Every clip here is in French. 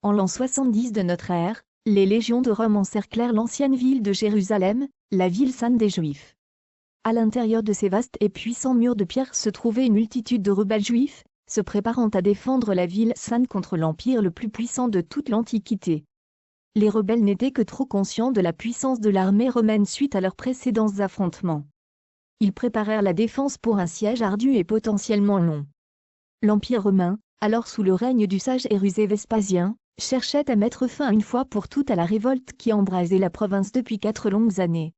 En l'an 70 de notre ère, les légions de Rome encerclèrent l'ancienne ville de Jérusalem, la ville sainte des Juifs. À l'intérieur de ces vastes et puissants murs de pierre se trouvait une multitude de rebelles juifs, se préparant à défendre la ville sainte contre l'empire le plus puissant de toute l'Antiquité. Les rebelles n'étaient que trop conscients de la puissance de l'armée romaine suite à leurs précédents affrontements. Ils préparèrent la défense pour un siège ardu et potentiellement long. L'Empire romain, alors sous le règne du sage et rusé Vespasien, cherchait à mettre fin une fois pour toutes à la révolte qui embrasait la province depuis 4 longues années.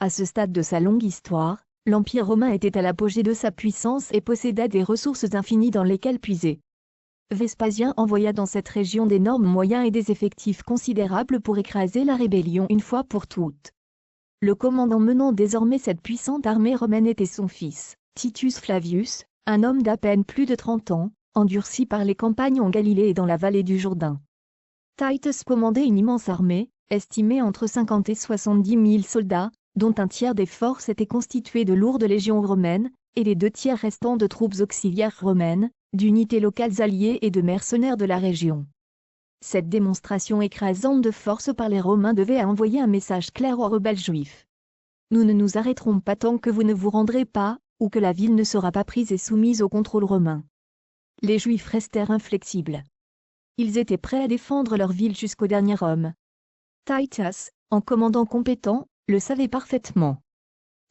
À ce stade de sa longue histoire, l'Empire romain était à l'apogée de sa puissance et possédait des ressources infinies dans lesquelles puiser. Vespasien envoya dans cette région d'énormes moyens et des effectifs considérables pour écraser la rébellion une fois pour toutes. Le commandant menant désormais cette puissante armée romaine était son fils, Titus Flavius, un homme d'à peine plus de 30 ans, endurci par les campagnes en Galilée et dans la vallée du Jourdain. Titus commandait une immense armée, estimée entre 50 et 70 000 soldats, dont un tiers des forces étaient constituées de lourdes légions romaines, et les 2 tiers restants de troupes auxiliaires romaines, d'unités locales alliées et de mercenaires de la région. Cette démonstration écrasante de force par les Romains devait envoyer un message clair aux rebelles juifs. Nous ne nous arrêterons pas tant que vous ne vous rendrez pas, ou que la ville ne sera pas prise et soumise au contrôle romain. Les Juifs restèrent inflexibles. Ils étaient prêts à défendre leur ville jusqu'au dernier homme. Titus, en commandant compétent, le savait parfaitement.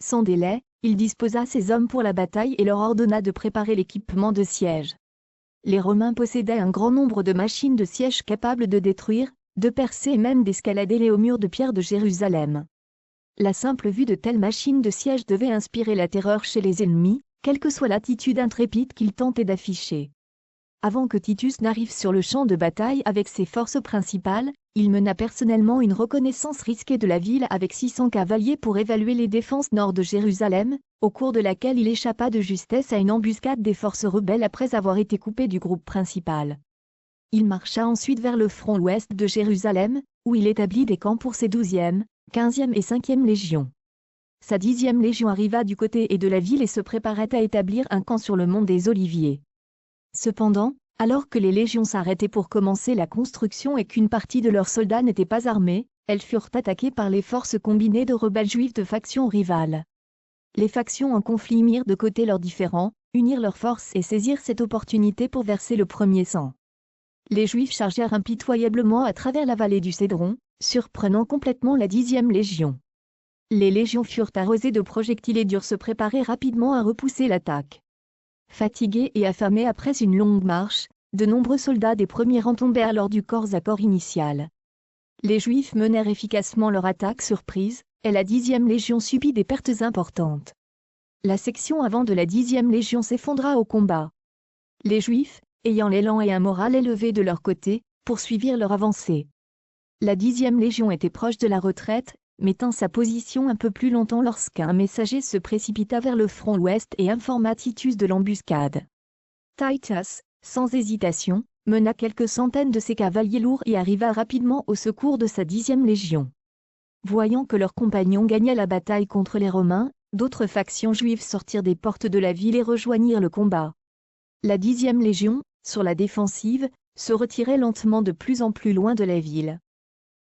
Sans délai, il disposa ses hommes pour la bataille et leur ordonna de préparer l'équipement de siège. Les Romains possédaient un grand nombre de machines de siège capables de détruire, de percer et même d'escalader les hauts murs de pierre de Jérusalem. La simple vue de telles machines de siège devait inspirer la terreur chez les ennemis, quelle que soit l'attitude intrépide qu'ils tentaient d'afficher. Avant que Titus n'arrive sur le champ de bataille avec ses forces principales, il mena personnellement une reconnaissance risquée de la ville avec 600 cavaliers pour évaluer les défenses nord de Jérusalem, au cours de laquelle il échappa de justesse à une embuscade des forces rebelles après avoir été coupé du groupe principal. Il marcha ensuite vers le front ouest de Jérusalem, où il établit des camps pour ses 12e, 15e et 5e légions. Sa 10e légion arriva du côté de la ville et se préparait à établir un camp sur le mont des Oliviers. Cependant, alors que les légions s'arrêtaient pour commencer la construction et qu'une partie de leurs soldats n'était pas armée, elles furent attaquées par les forces combinées de rebelles juifs de factions rivales. Les factions en conflit mirent de côté leurs différends, unirent leurs forces et saisirent cette opportunité pour verser le premier sang. Les Juifs chargèrent impitoyablement à travers la vallée du Cédron, surprenant complètement la 10e légion. Les légions furent arrosées de projectiles et durent se préparer rapidement à repousser l'attaque. Fatigués et affamés après une longue marche, de nombreux soldats des premiers rangs tombèrent lors du corps à corps initial. Les Juifs menèrent efficacement leur attaque surprise, et la 10e légion subit des pertes importantes. La section avant de la 10e légion s'effondra au combat. Les Juifs, ayant l'élan et un moral élevé de leur côté, poursuivirent leur avancée. La 10e légion était proche de la retraite, mettant sa position un peu plus longtemps lorsqu'un messager se précipita vers le front ouest et informa Titus de l'embuscade. Titus, sans hésitation, mena quelques centaines de ses cavaliers lourds et arriva rapidement au secours de sa 10e légion. Voyant que leurs compagnons gagnaient la bataille contre les Romains, d'autres factions juives sortirent des portes de la ville et rejoignirent le combat. La 10e légion, sur la défensive, se retirait lentement de plus en plus loin de la ville.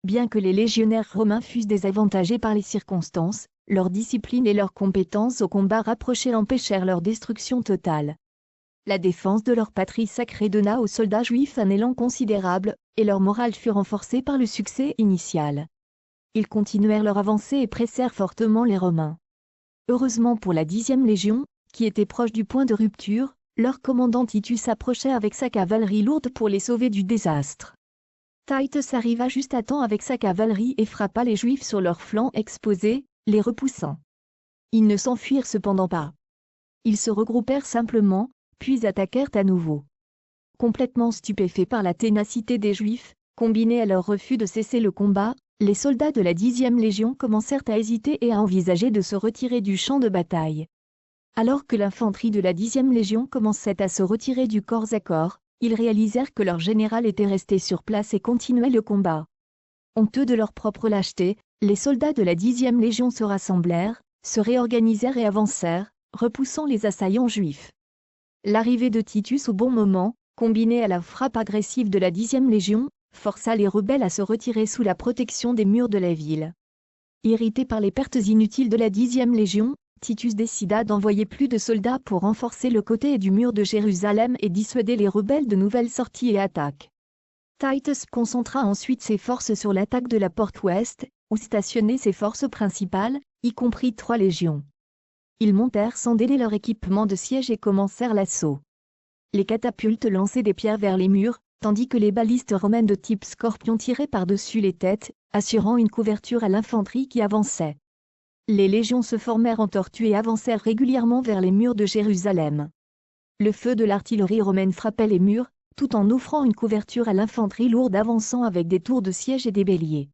Bien que les légionnaires romains fussent désavantagés par les circonstances, leur discipline et leur compétence au combat rapproché empêchèrent leur destruction totale. La défense de leur patrie sacrée donna aux soldats juifs un élan considérable, et leur morale fut renforcée par le succès initial. Ils continuèrent leur avancée et pressèrent fortement les Romains. Heureusement pour la 10e légion, qui était proche du point de rupture, leur commandant Titus approchait avec sa cavalerie lourde pour les sauver du désastre. Titus arriva juste à temps avec sa cavalerie et frappa les Juifs sur leurs flancs exposés, les repoussant. Ils ne s'enfuirent cependant pas. Ils se regroupèrent simplement, puis attaquèrent à nouveau. Complètement stupéfaits par la ténacité des Juifs, combinée à leur refus de cesser le combat, les soldats de la 10e légion commencèrent à hésiter et à envisager de se retirer du champ de bataille. Alors que l'infanterie de la 10e légion commençait à se retirer du corps à corps, ils réalisèrent que leur général était resté sur place et continuait le combat. Honteux de leur propre lâcheté, les soldats de la 10e légion se rassemblèrent, se réorganisèrent et avancèrent, repoussant les assaillants juifs. L'arrivée de Titus au bon moment, combinée à la frappe agressive de la 10e légion, força les rebelles à se retirer sous la protection des murs de la ville. Irrité par les pertes inutiles de la 10e Légion, Titus décida d'envoyer plus de soldats pour renforcer le côté du mur de Jérusalem et dissuader les rebelles de nouvelles sorties et attaques. Titus concentra ensuite ses forces sur l'attaque de la porte ouest, où stationnaient ses forces principales, y compris 3 légions. Ils montèrent sans délai leur équipement de siège et commencèrent l'assaut. Les catapultes lançaient des pierres vers les murs, tandis que les balistes romaines de type Scorpion tiraient par-dessus les têtes, assurant une couverture à l'infanterie qui avançait. Les légions se formèrent en tortue et avancèrent régulièrement vers les murs de Jérusalem. Le feu de l'artillerie romaine frappait les murs, tout en offrant une couverture à l'infanterie lourde avançant avec des tours de siège et des béliers.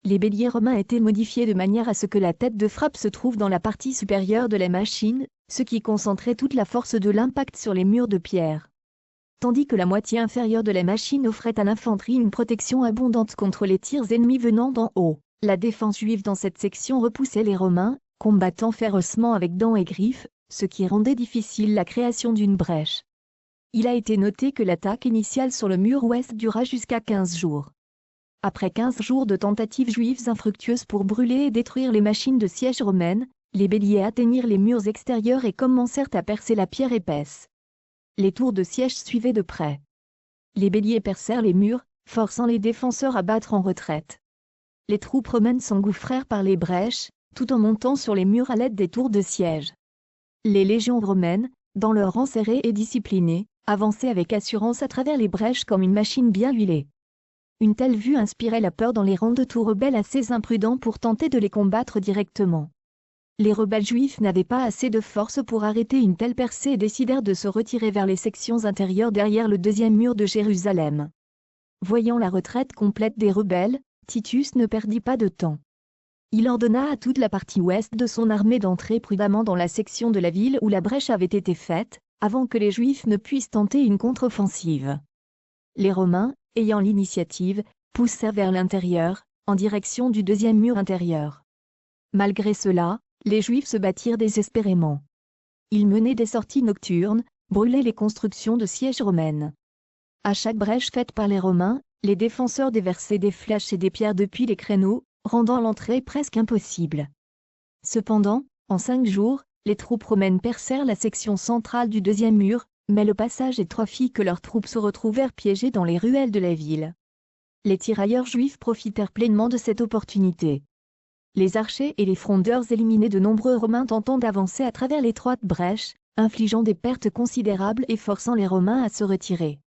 Les béliers romains étaient modifiés de manière à ce que la tête de frappe se trouve dans la partie supérieure de la machine, ce qui concentrait toute la force de l'impact sur les murs de pierre. Tandis que la moitié inférieure de la machine offrait à l'infanterie une protection abondante contre les tirs ennemis venant d'en haut. La défense juive dans cette section repoussait les Romains, combattant férocement avec dents et griffes, ce qui rendait difficile la création d'une brèche. Il a été noté que l'attaque initiale sur le mur ouest dura jusqu'à 15 jours. Après 15 jours de tentatives juives infructueuses pour brûler et détruire les machines de siège romaines, les béliers atteignirent les murs extérieurs et commencèrent à percer la pierre épaisse. Les tours de siège suivaient de près. Les béliers percèrent les murs, forçant les défenseurs à battre en retraite. Les troupes romaines s'engouffrèrent par les brèches, tout en montant sur les murs à l'aide des tours de siège. Les légions romaines, dans leur rang serré et discipliné, avançaient avec assurance à travers les brèches comme une machine bien huilée. Une telle vue inspirait la peur dans les rangs de tout rebelles assez imprudents pour tenter de les combattre directement. Les rebelles juifs n'avaient pas assez de force pour arrêter une telle percée et décidèrent de se retirer vers les sections intérieures derrière le 2e mur de Jérusalem. Voyant la retraite complète des rebelles, Titus ne perdit pas de temps. Il ordonna à toute la partie ouest de son armée d'entrer prudemment dans la section de la ville où la brèche avait été faite, avant que les Juifs ne puissent tenter une contre-offensive. Les Romains, ayant l'initiative, poussèrent vers l'intérieur, en direction du 2e mur intérieur. Malgré cela, les Juifs se battirent désespérément. Ils menaient des sorties nocturnes, brûlaient les constructions de siège romaines. À chaque brèche faite par les Romains, les défenseurs déversaient des flèches et des pierres depuis les créneaux, rendant l'entrée presque impossible. Cependant, en 5 jours, les troupes romaines percèrent la section centrale du 2e mur, mais le passage étroitit que leurs troupes se retrouvèrent piégées dans les ruelles de la ville. Les tirailleurs juifs profitèrent pleinement de cette opportunité. Les archers et les frondeurs éliminaient de nombreux Romains tentant d'avancer à travers l'étroite brèche, infligeant des pertes considérables et forçant les Romains à se retirer.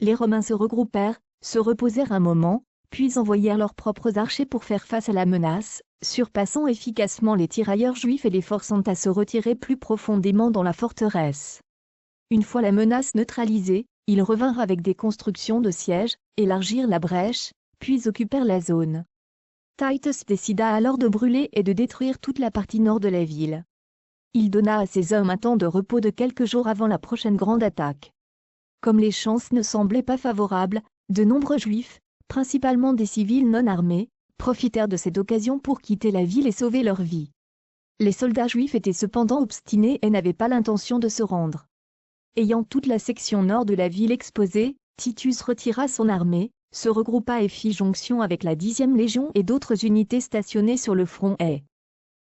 Les Romains se regroupèrent, se reposèrent un moment, puis envoyèrent leurs propres archers pour faire face à la menace, surpassant efficacement les tirailleurs juifs et les forçant à se retirer plus profondément dans la forteresse. Une fois la menace neutralisée, ils revinrent avec des constructions de siège, élargirent la brèche, puis occupèrent la zone. Titus décida alors de brûler et de détruire toute la partie nord de la ville. Il donna à ses hommes un temps de repos de quelques jours avant la prochaine grande attaque. Comme les chances ne semblaient pas favorables, de nombreux Juifs, principalement des civils non armés, profitèrent de cette occasion pour quitter la ville et sauver leur vie. Les soldats juifs étaient cependant obstinés et n'avaient pas l'intention de se rendre. Ayant toute la section nord de la ville exposée, Titus retira son armée, se regroupa et fit jonction avec la 10e Légion et d'autres unités stationnées sur le front est.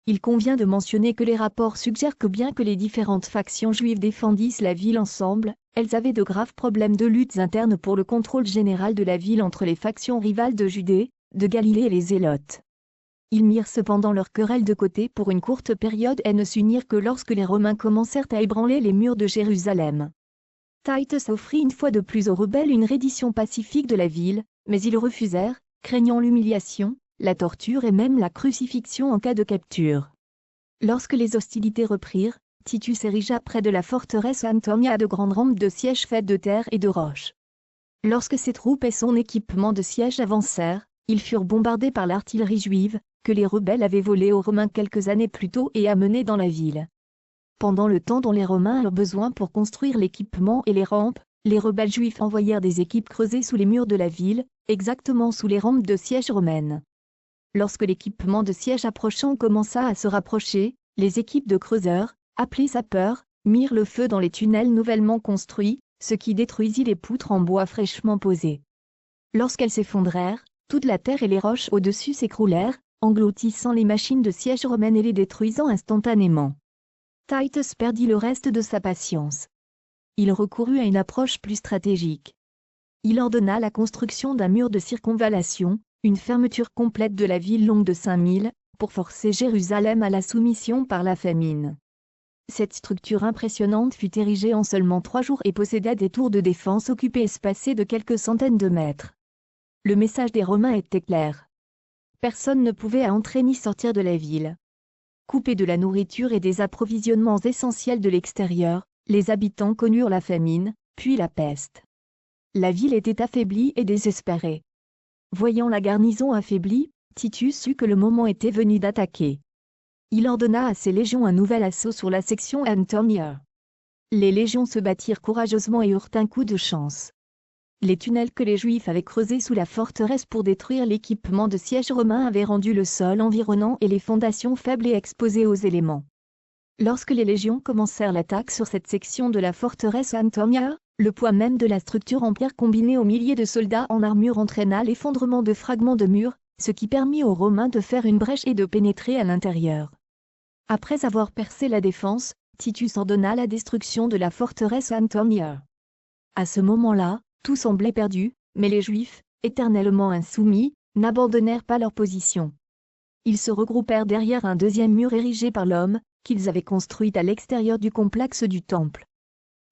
Il convient de mentionner que les rapports suggèrent que bien que les différentes factions juives défendissent la ville ensemble, elles avaient de graves problèmes de luttes internes pour le contrôle général de la ville entre les factions rivales de Judée, de Galilée et les Zélotes. Ils mirent cependant leur querelle de côté pour une courte période et ne s'unirent que lorsque les Romains commencèrent à ébranler les murs de Jérusalem. Titus offrit une fois de plus aux rebelles une reddition pacifique de la ville, mais ils refusèrent, craignant l'humiliation, la torture et même la crucifixion en cas de capture. Lorsque les hostilités reprirent, Titus érigea près de la forteresse Antonia de grandes rampes de siège faites de terre et de roches. Lorsque ses troupes et son équipement de siège avancèrent, ils furent bombardés par l'artillerie juive, que les rebelles avaient volée aux Romains quelques années plus tôt et amenée dans la ville. Pendant le temps dont les Romains eurent besoin pour construire l'équipement et les rampes, les rebelles juifs envoyèrent des équipes creuser sous les murs de la ville, exactement sous les rampes de siège romaines. Lorsque l'équipement de siège approchant commença à se rapprocher, les équipes de creuseurs, appelées sapeurs, mirent le feu dans les tunnels nouvellement construits, ce qui détruisit les poutres en bois fraîchement posées. Lorsqu'elles s'effondrèrent, toute la terre et les roches au-dessus s'écroulèrent, engloutissant les machines de siège romaines et les détruisant instantanément. Titus perdit le reste de sa patience. Il recourut à une approche plus stratégique. Il ordonna la construction d'un mur de circonvallation, une fermeture complète de la ville longue de 5000, pour forcer Jérusalem à la soumission par la famine. Cette structure impressionnante fut érigée en seulement 3 jours et posséda des tours de défense occupées espacées de quelques centaines de mètres. Le message des Romains était clair. Personne ne pouvait entrer ni sortir de la ville. Coupés de la nourriture et des approvisionnements essentiels de l'extérieur, les habitants connurent la famine, puis la peste. La ville était affaiblie et désespérée. Voyant la garnison affaiblie, Titus sut que le moment était venu d'attaquer. Il ordonna à ses légions un nouvel assaut sur la section Antonia. Les légions se battirent courageusement et eurent un coup de chance. Les tunnels que les Juifs avaient creusés sous la forteresse pour détruire l'équipement de siège romain avaient rendu le sol environnant et les fondations faibles et exposées aux éléments. Lorsque les légions commencèrent l'attaque sur cette section de la forteresse Antonia, le poids même de la structure en pierre combiné aux milliers de soldats en armure entraîna l'effondrement de fragments de murs, ce qui permit aux Romains de faire une brèche et de pénétrer à l'intérieur. Après avoir percé la défense, Titus ordonna la destruction de la forteresse Antonia. À ce moment-là, tout semblait perdu, mais les Juifs, éternellement insoumis, n'abandonnèrent pas leur position. Ils se regroupèrent derrière un deuxième mur érigé par l'homme, qu'ils avaient construit à l'extérieur du complexe du Temple.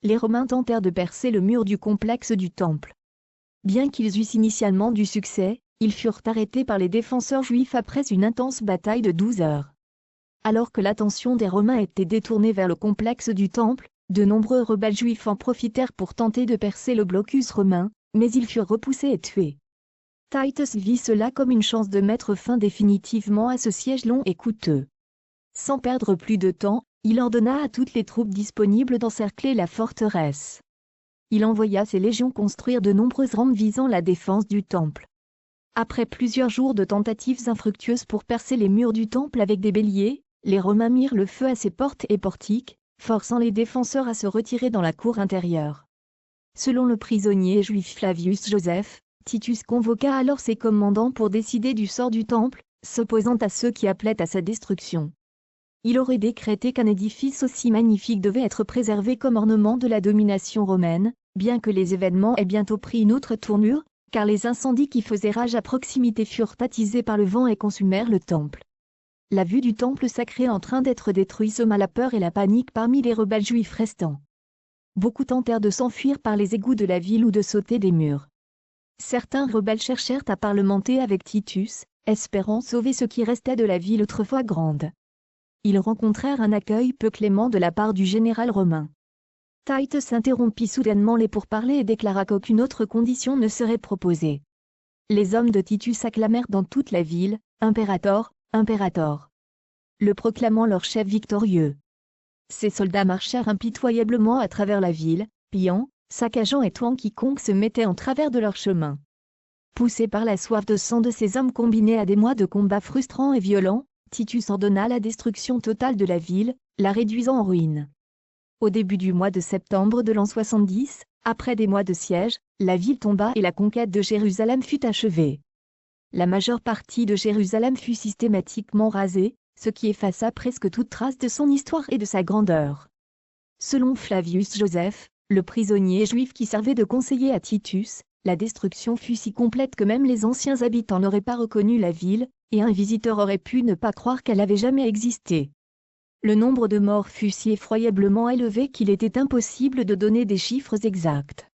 Les Romains tentèrent de percer le mur du complexe du Temple. Bien qu'ils eussent initialement du succès, ils furent arrêtés par les défenseurs juifs après une intense bataille de 12 heures. Alors que l'attention des Romains était détournée vers le complexe du Temple, de nombreux rebelles juifs en profitèrent pour tenter de percer le blocus romain, mais ils furent repoussés et tués. Titus vit cela comme une chance de mettre fin définitivement à ce siège long et coûteux. Sans perdre plus de temps, il ordonna à toutes les troupes disponibles d'encercler la forteresse. Il envoya ses légions construire de nombreuses rampes visant la défense du temple. Après plusieurs jours de tentatives infructueuses pour percer les murs du temple avec des béliers, les Romains mirent le feu à ses portes et portiques, forçant les défenseurs à se retirer dans la cour intérieure. Selon le prisonnier juif Flavius Joseph, Titus convoqua alors ses commandants pour décider du sort du temple, s'opposant à ceux qui appelaient à sa destruction. Il aurait décrété qu'un édifice aussi magnifique devait être préservé comme ornement de la domination romaine, bien que les événements aient bientôt pris une autre tournure, car les incendies qui faisaient rage à proximité furent attisés par le vent et consumèrent le temple. La vue du temple sacré en train d'être détruit sema la peur et la panique parmi les rebelles juifs restants. Beaucoup tentèrent de s'enfuir par les égouts de la ville ou de sauter des murs. Certains rebelles cherchèrent à parlementer avec Titus, espérant sauver ce qui restait de la ville autrefois grande. Ils rencontrèrent un accueil peu clément de la part du général romain. Titus interrompit soudainement les pourparlers et déclara qu'aucune autre condition ne serait proposée. Les hommes de Titus acclamèrent dans toute la ville, « Imperator, Imperator », le proclamant leur chef victorieux. Ces soldats marchèrent impitoyablement à travers la ville, pillant, saccageant et tuant quiconque se mettait en travers de leur chemin. Poussé par la soif de sang de ces hommes combinés à des mois de combats frustrants et violents, Titus ordonna la destruction totale de la ville, la réduisant en ruine. Au début du mois de septembre de l'an 70, après des mois de siège, la ville tomba et la conquête de Jérusalem fut achevée. La majeure partie de Jérusalem fut systématiquement rasée, ce qui effaça presque toute trace de son histoire et de sa grandeur. Selon Flavius Joseph, le prisonnier juif qui servait de conseiller à Titus, la destruction fut si complète que même les anciens habitants n'auraient pas reconnu la ville, et un visiteur aurait pu ne pas croire qu'elle avait jamais existé. Le nombre de morts fut si effroyablement élevé qu'il était impossible de donner des chiffres exacts.